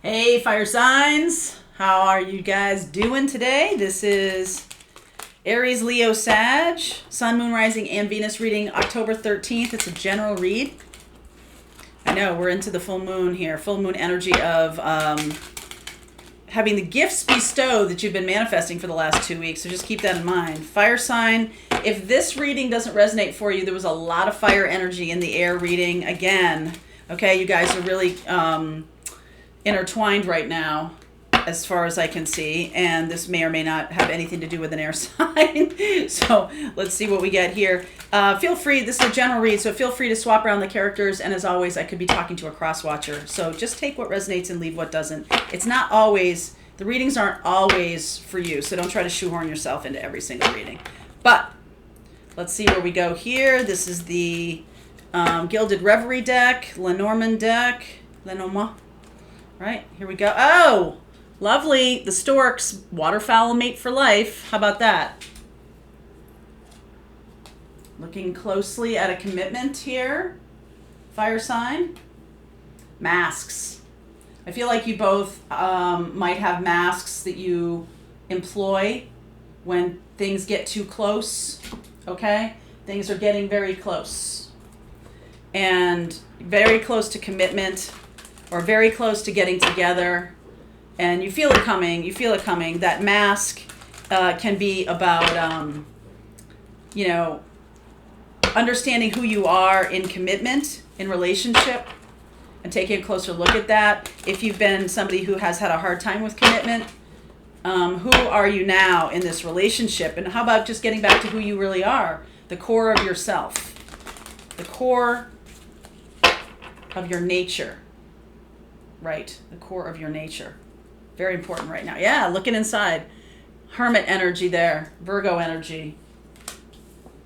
Hey, fire signs. How are you guys doing today? This is Aries, Leo, Sag, Sun, Moon, Rising, and Venus reading October 13th. It's a general read. I know, we're into the full moon here. Full moon energy of having the gifts bestowed that you've been manifesting for the last 2 weeks. So just keep that in mind. Fire sign. If this reading doesn't resonate for you, there was a lot of fire energy in the air reading. Again, okay, you guys are really intertwined right now as far as I can see, and this may or may not have anything to do with an air sign. So let's see what we get here. Feel free, this is a general read, so feel free to swap around the characters, and as always, I could be talking to a cross watcher, so just take what resonates and leave what doesn't. It's not always, the readings aren't always for you, so don't try to shoehorn yourself into every single reading. But let's see where we go here. This is the Gilded Reverie deck, Lenormand deck, Lenormand. Right, here we go. Oh, lovely. The storks, waterfowl mate for life. How about that? Looking closely at a commitment here. Fire sign. Masks. I feel like you both might have masks that you employ when things get too close. Okay? Things are getting very close. And very close to commitment, or very close to getting together, and you feel it coming. That mask can be about, understanding who you are in commitment, in relationship, and taking a closer look at that. If you've been somebody who has had a hard time with commitment, who are you now in this relationship? And how about just getting back to who you really are, the core of yourself, the core of your nature. Right, the core of your nature. Very important right now. Yeah, looking inside. Hermit energy there. Virgo energy.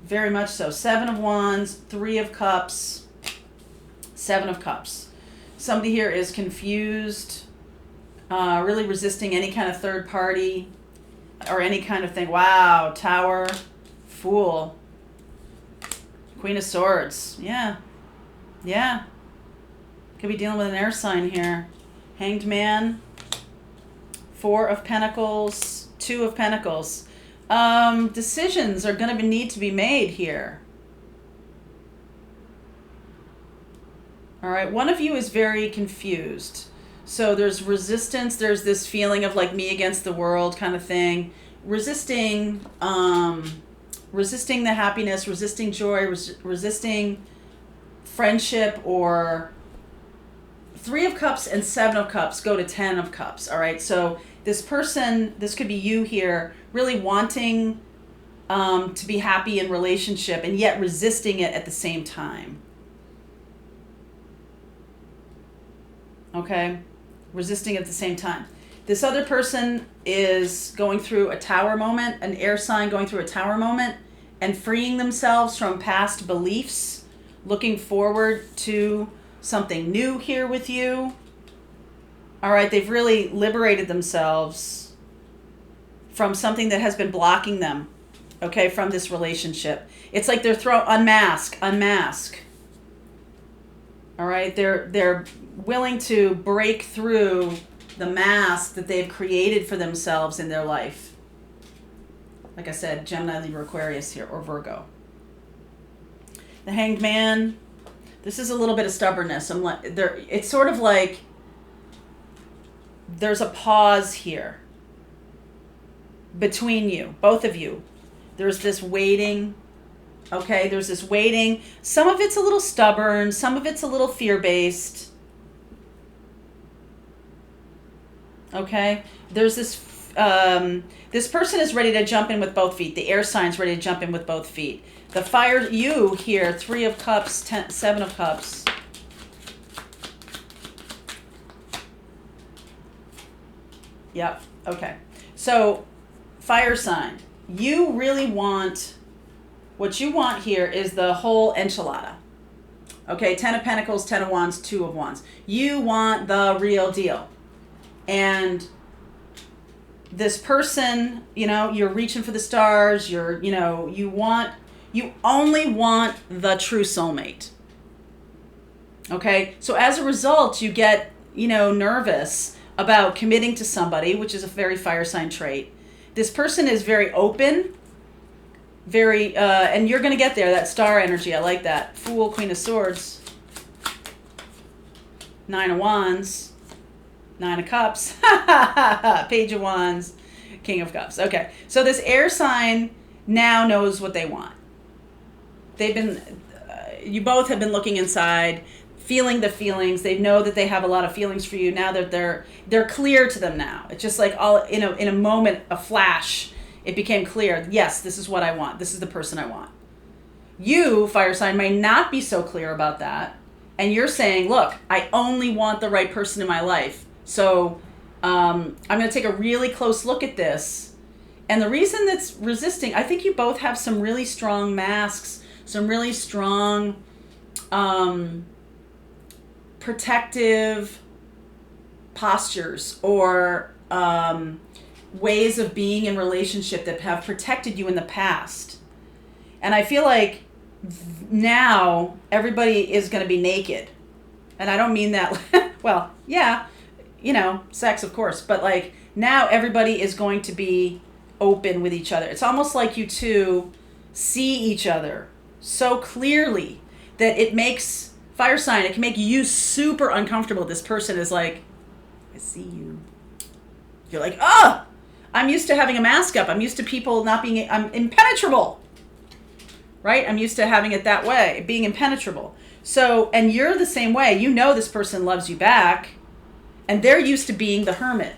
Very much so. 7 of Wands, 3 of Cups, 7 of Cups. Somebody here is confused, really resisting any kind of third party or any kind of thing. Wow, Tower, Fool, Queen of Swords. Yeah. Could be dealing with an air sign here. Hanged Man, 4 of Pentacles, 2 of Pentacles. Decisions are going to need to be made here. All right, one of you is very confused. So there's resistance. There's this feeling of like me against the world kind of thing. Resisting the happiness, resisting joy, resisting friendship, or 3 of Cups and 7 of Cups go to 10 of Cups, all right? So this person, this could be you here, really wanting to be happy in relationship and yet resisting it at the same time. Okay? Resisting at the same time. This other person is going through a tower moment, an air sign going through a tower moment, and freeing themselves from past beliefs, looking forward to something new here with you. All right, they've really liberated themselves from something that has been blocking them, okay, from this relationship. It's like they're unmask. All right, they're willing to break through the mask that they've created for themselves in their life. Like I said, Gemini, Libra, Aquarius here, or Virgo. The Hanged Man. This is a little bit of stubbornness. It's sort of like there's a pause here between you, both of you. There's this waiting, okay? There's this waiting. Some of it's a little stubborn. Some of it's a little fear-based, okay? There's this, this person is ready to jump in with both feet. The air sign's ready to jump in with both feet. The fire, you here, 3 of Cups, 7 of Cups. Yep, okay. So, fire sign. You really want, what you want here is the whole enchilada. Okay, 10 of Pentacles, 10 of Wands, 2 of Wands. You want the real deal. And this person, you're reaching for the stars, you only want the true soulmate. Okay? So as a result, you get, nervous about committing to somebody, which is a very fire sign trait. This person is very open, very, and you're going to get there, that star energy. I like that. Fool, Queen of Swords, Nine of Wands, Nine of Cups, Page of Wands, King of Cups. Okay, so this air sign now knows what they want. They've been, you both have been looking inside, feeling the feelings. They know that they have a lot of feelings for you now that they're clear to them now. It's just like all in a moment, a flash, it became clear. Yes, this is what I want. This is the person I want. You, fire sign, may not be so clear about that. And you're saying, look, I only want the right person in my life. So I'm going to take a really close look at this. And the reason that's resisting, I think you both have some really strong masks, some really strong protective postures or ways of being in relationship that have protected you in the past. And I feel like now everybody is going to be naked. And I don't mean that, well, yeah, sex, of course. But like now everybody is going to be open with each other. It's almost like you two see each other so clearly that it makes fire sign, it can make you super uncomfortable. This person is like, I see you. You're like, oh, I'm used to having a mask up. I'm used to people not being, I'm impenetrable, right? I'm used to having it that way, being impenetrable. So, and you're the same way. You know this person loves you back, and they're used to being the hermit,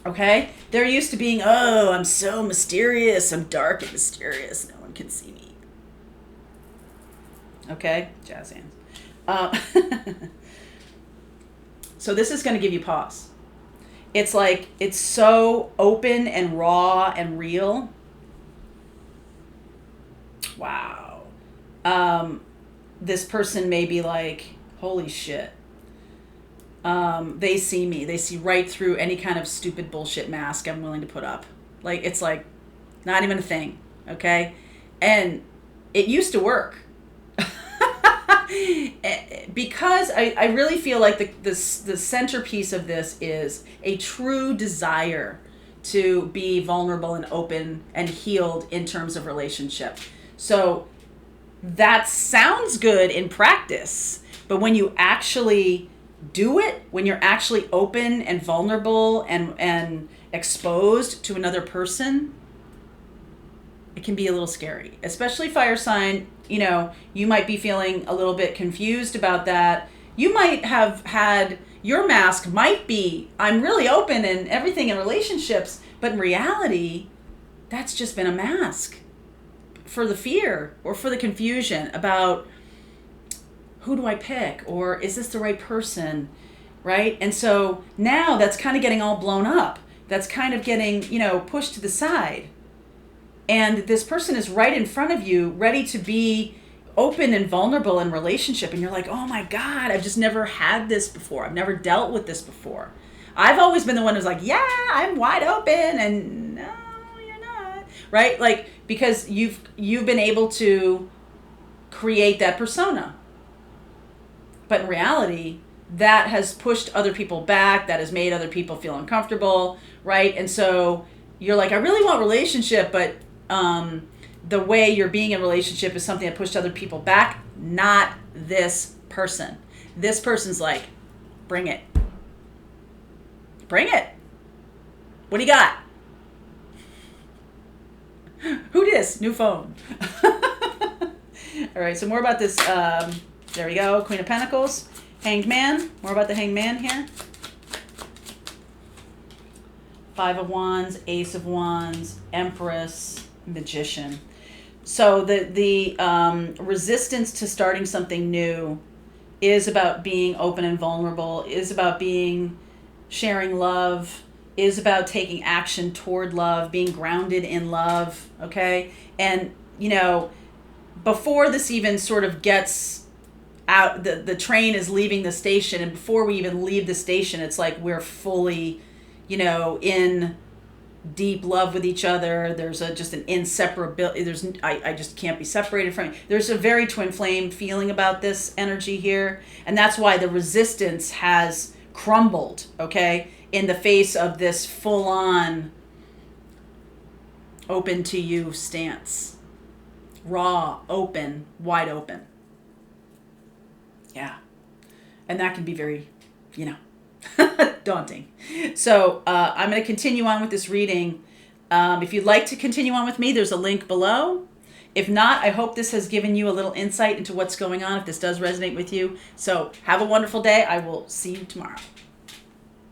okay? They're used to being, oh, I'm so mysterious. I'm dark and mysterious. No one can see me. Okay, jazz hands. So this is going to give you pause. It's like, it's so open and raw and real. Wow. This person may be like, holy shit. They see me. They see right through any kind of stupid bullshit mask I'm willing to put up. Like, it's like, not even a thing. Okay? And it used to work. Because I really feel like the centerpiece of this is a true desire to be vulnerable and open and healed in terms of relationship. So that sounds good in practice, but when you actually do it, when you're actually open and vulnerable and exposed to another person, it can be a little scary, especially fire sign. You might be feeling a little bit confused about that. You might have had, your mask might be, I'm really open and everything in relationships, but in reality, that's just been a mask for the fear or for the confusion about who do I pick, or is this the right person, right? And so now that's kind of getting all blown up. That's kind of getting, pushed to the side. And this person is right in front of you, ready to be open and vulnerable in relationship. And you're like, oh my God, I've just never had this before. I've never dealt with this before. I've always been the one who's like, yeah, I'm wide open. And no, you're not. Right? Like, because you've been able to create that persona. But in reality, that has pushed other people back. That has made other people feel uncomfortable. Right? And so you're like, I really want relationship, but the way you're being in a relationship is something that pushed other people back, not this person. This person's like, bring it. Bring it. What do you got? Who dis? New phone. All right, so more about this. There we go. Queen of Pentacles. Hanged Man. More about the Hanged Man here. Five of Wands, Ace of Wands, Empress, Magician. So the resistance to starting something new is about being open and vulnerable, is about sharing love, is about taking action toward love, being grounded in love, okay? And, before this even sort of gets out, the train is leaving the station, and before we even leave the station, it's like we're fully in deep love with each other. There's just an inseparability. I just can't be separated from you. There's a very twin flame feeling about this energy here. And that's why the resistance has crumbled, okay, in the face of this full-on open to you stance. Raw, open, wide open. Yeah. And that can be very, daunting. So I'm going to continue on with this reading. If you'd like to continue on with me, there's a link below. If not, I hope this has given you a little insight into what's going on, if this does resonate with you. So have a wonderful day. I will see you tomorrow.